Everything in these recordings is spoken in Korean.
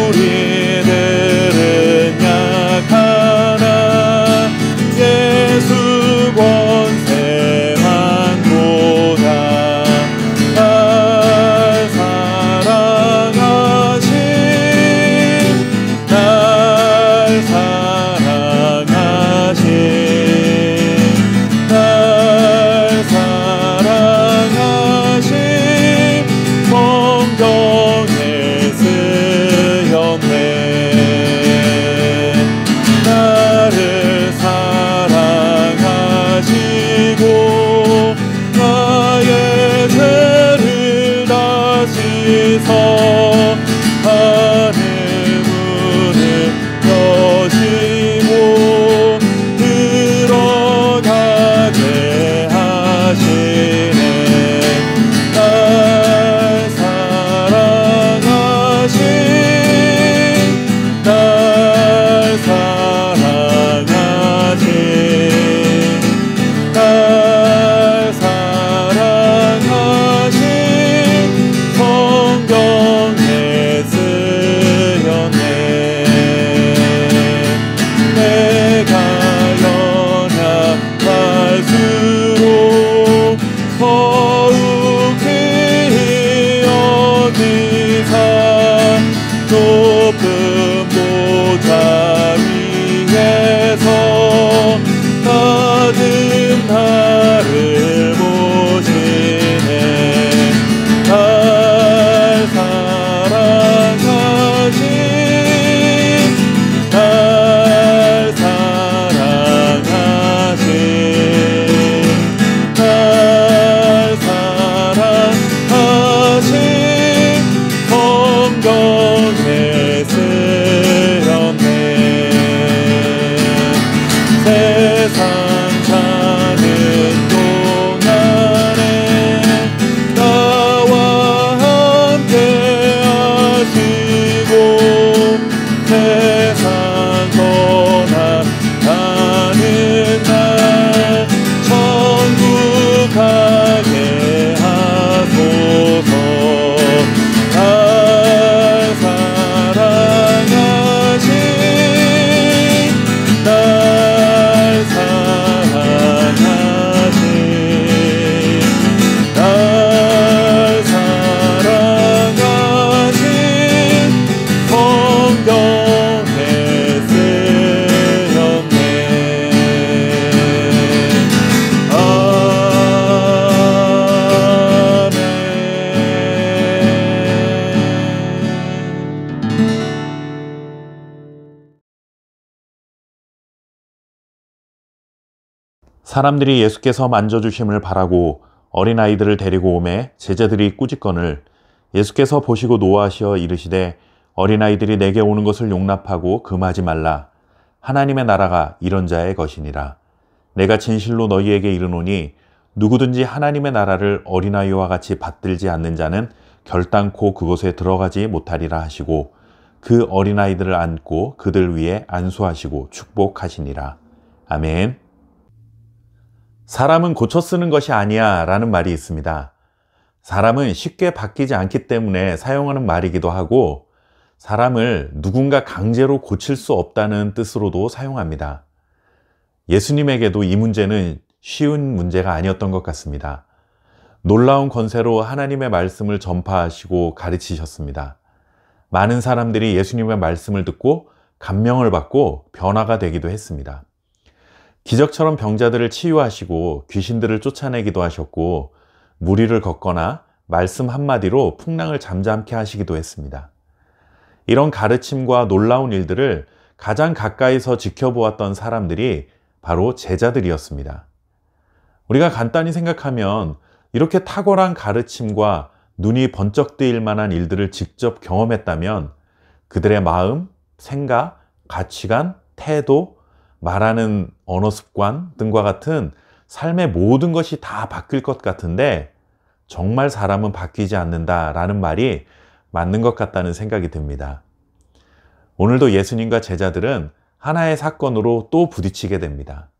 우리들은 약하나 예수 권세만 보다 날 사랑하신 성경에 쓰였네. 나를 사랑하시고 나의 죄를 다 씻어 하늘 문을 여시고 들어가게 하시네. 날 사랑하신 성경에 쓰였네. 내가 연약할수록 더욱 귀히 여기사 높은 보좌 위에서 낮은 나를 보시네. 날 사랑하신 성경에 쓰였네. 세상 사는 동안에 나와 함께 하시고 세상 떠나가는 날 천국 가게 하소서. 날 사랑하신 성경에 쓰였네. 사람들이 예수께서 만져주심을 바라고 어린아이들을 데리고 오매 제자들이 꾸짖거늘 예수께서 보시고 노하시어 이르시되 어린아이들이 내게 오는 것을 용납하고 금하지 말라. 하나님의 나라가 이런 자의 것이니라. 내가 진실로 너희에게 이르노니 누구든지 하나님의 나라를 어린아이와 같이 받들지 않는 자는 결단코 그곳에 들어가지 못하리라 하시고 그 어린아이들을 안고 그들 위에 안수하시고 축복하시니라. 아멘. 사람은 고쳐 쓰는 것이 아니야 라는 말이 있습니다. 사람은 쉽게 바뀌지 않기 때문에 사용하는 말이기도 하고 사람을 누군가 강제로 고칠 수 없다는 뜻으로도 사용합니다. 예수님에게도 이 문제는 쉬운 문제가 아니었던 것 같습니다. 놀라운 권세로 하나님의 말씀을 전파하시고 가르치셨습니다. 많은 사람들이 예수님의 말씀을 듣고 감명을 받고 변화가 되기도 했습니다. 기적처럼 병자들을 치유하시고 귀신들을 쫓아내기도 하셨고 무리를 걷거나 말씀 한마디로 풍랑을 잠잠케 하시기도 했습니다. 이런 가르침과 놀라운 일들을 가장 가까이서 지켜보았던 사람들이 바로 제자들이었습니다. 우리가 간단히 생각하면 이렇게 탁월한 가르침과 눈이 번쩍 뜨일 만한 일들을 직접 경험했다면 그들의 마음, 생각, 가치관, 태도, 말하는 언어 습관 등과 같은 삶의 모든 것이 다 바뀔 것 같은데 정말 사람은 바뀌지 않는다라는 말이 맞는 것 같다는 생각이 듭니다. 오늘도 예수님과 제자들은 하나의 사건으로 또 부딪히게 됩니다.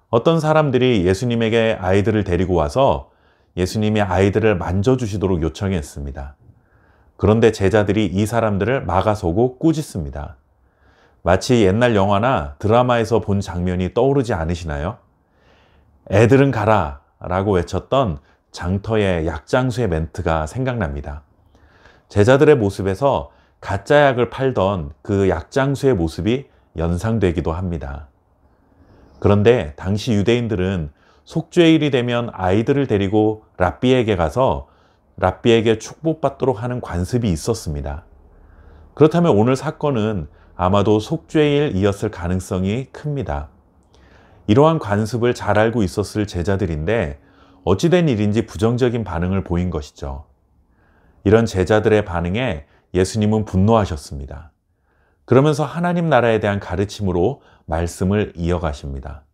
어떤 사람들이 예수님에게 아이들을 데리고 와서 예수님이 아이들을 만져주시도록 요청했습니다. 그런데 제자들이 이 사람들을 막아서고 꾸짖습니다. 마치 옛날 영화나 드라마에서 본 장면이 떠오르지 않으시나요? 애들은 가라 라고 외쳤던 장터의 약장수의 멘트가 생각납니다. 제자들의 모습에서 가짜 약을 팔던 그 약장수의 모습이 연상되기도 합니다. 그런데 당시 유대인들은 속죄일이 되면 아이들을 데리고 랍비에게 가서 랍비에게 축복받도록 하는 관습이 있었습니다. 그렇다면 오늘 사건은 아마도 속죄일이었을 가능성이 큽니다. 이러한 관습을 잘 알고 있었을 제자들인데 어찌된 일인지 부정적인 반응을 보인 것이죠. 이런 제자들의 반응에 예수님은 분노하셨습니다. 그러면서 하나님 나라에 대한 가르침으로 말씀을 이어가십니다.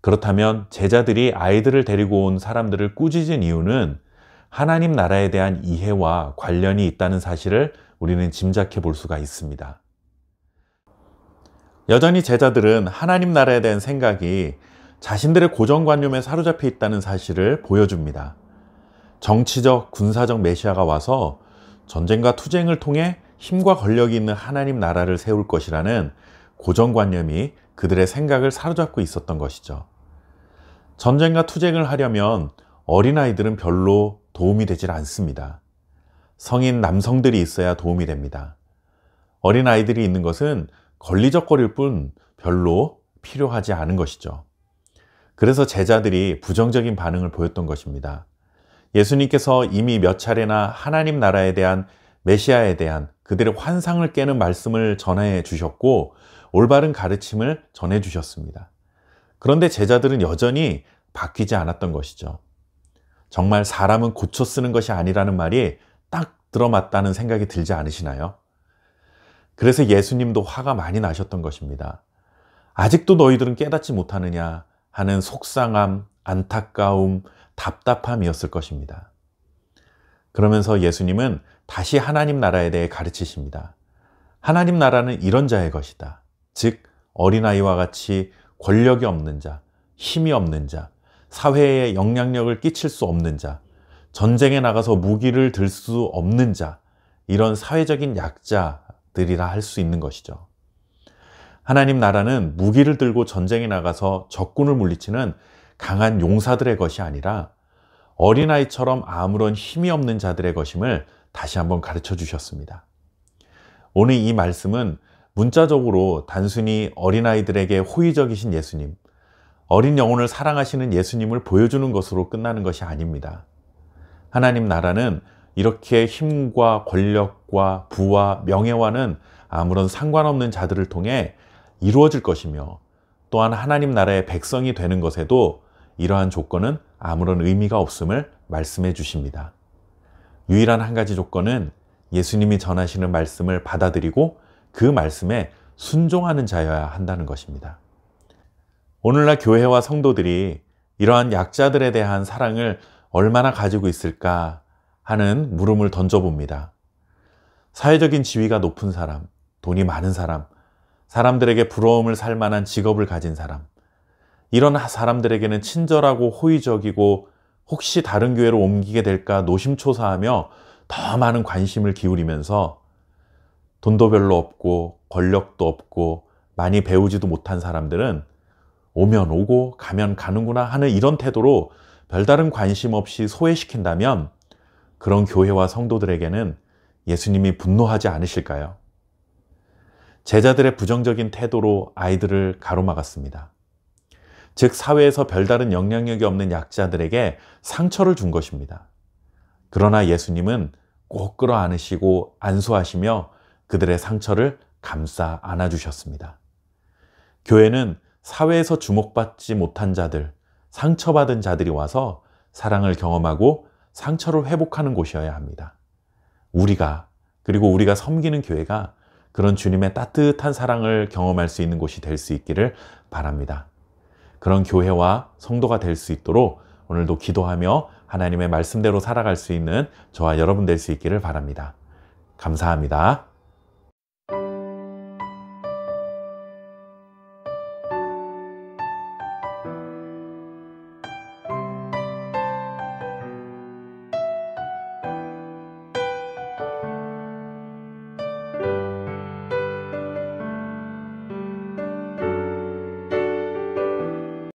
그렇다면 제자들이 아이들을 데리고 온 사람들을 꾸짖은 이유는 하나님 나라에 대한 이해와 관련이 있다는 사실을 우리는 짐작해 볼 수가 있습니다. 여전히 제자들은 하나님 나라에 대한 생각이 자신들의 고정관념에 사로잡혀 있다는 사실을 보여줍니다. 정치적, 군사적 메시아가 와서 전쟁과 투쟁을 통해 힘과 권력이 있는 하나님 나라를 세울 것이라는 고정관념이 그들의 생각을 사로잡고 있었던 것이죠. 전쟁과 투쟁을 하려면 어린아이들은 별로 도움이 되질 않습니다. 성인 남성들이 있어야 도움이 됩니다. 어린아이들이 있는 것은 걸리적거릴 뿐 별로 필요하지 않은 것이죠. 그래서 제자들이 부정적인 반응을 보였던 것입니다. 예수님께서 이미 몇 차례나 하나님 나라에 대한 메시아에 대한 그들의 환상을 깨는 말씀을 전해 주셨고 올바른 가르침을 전해 주셨습니다. 그런데 제자들은 여전히 바뀌지 않았던 것이죠. 정말 사람은 고쳐 쓰는 것이 아니라는 말이 딱 들어맞다는 생각이 들지 않으시나요? 그래서 예수님도 화가 많이 나셨던 것입니다. 아직도 너희들은 깨닫지 못하느냐 하는 속상함, 안타까움, 답답함이었을 것입니다. 그러면서 예수님은 다시 하나님 나라에 대해 가르치십니다. 하나님 나라는 이런 자의 것이다. 즉 어린아이와 같이 권력이 없는 자, 힘이 없는 자, 사회에 영향력을 끼칠 수 없는 자, 전쟁에 나가서 무기를 들 수 없는 자, 이런 사회적인 약자들이라 할 수 있는 것이죠. 하나님 나라는 무기를 들고 전쟁에 나가서 적군을 물리치는 강한 용사들의 것이 아니라 어린아이처럼 아무런 힘이 없는 자들의 것임을 다시 한번 가르쳐 주셨습니다. 오늘 이 말씀은 문자적으로 단순히 어린아이들에게 호의적이신 예수님, 어린 영혼을 사랑하시는 예수님을 보여주는 것으로 끝나는 것이 아닙니다. 하나님 나라는 이렇게 힘과 권력과 부와 명예와는 아무런 상관없는 자들을 통해 이루어질 것이며 또한 하나님 나라의 백성이 되는 것에도 이러한 조건은 아무런 의미가 없음을 말씀해 주십니다. 유일한 한 가지 조건은 예수님이 전하시는 말씀을 받아들이고 그 말씀에 순종하는 자여야 한다는 것입니다. 오늘날 교회와 성도들이 이러한 약자들에 대한 사랑을 얼마나 가지고 있을까 하는 물음을 던져봅니다. 사회적인 지위가 높은 사람, 돈이 많은 사람, 사람들에게 부러움을 살 만한 직업을 가진 사람, 이런 사람들에게는 친절하고 호의적이고 혹시 다른 교회로 옮기게 될까 노심초사하며 더 많은 관심을 기울이면서 돈도 별로 없고 권력도 없고 많이 배우지도 못한 사람들은 오면 오고 가면 가는구나 하는 이런 태도로 별다른 관심 없이 소외시킨다면 그런 교회와 성도들에게는 예수님이 분노하지 않으실까요? 제자들의 부정적인 태도로 아이들을 가로막았습니다. 즉 사회에서 별다른 영향력이 없는 약자들에게 상처를 준 것입니다. 그러나 예수님은 꼭 끌어안으시고 안수하시며 그들의 상처를 감싸 안아주셨습니다. 교회는 사회에서 주목받지 못한 자들, 상처받은 자들이 와서 사랑을 경험하고 상처를 회복하는 곳이어야 합니다. 그리고 우리가 섬기는 교회가 그런 주님의 따뜻한 사랑을 경험할 수 있는 곳이 될 수 있기를 바랍니다. 그런 교회와 성도가 될 수 있도록 오늘도 기도하며 하나님의 말씀대로 살아갈 수 있는 저와 여러분 될 수 있기를 바랍니다. 감사합니다.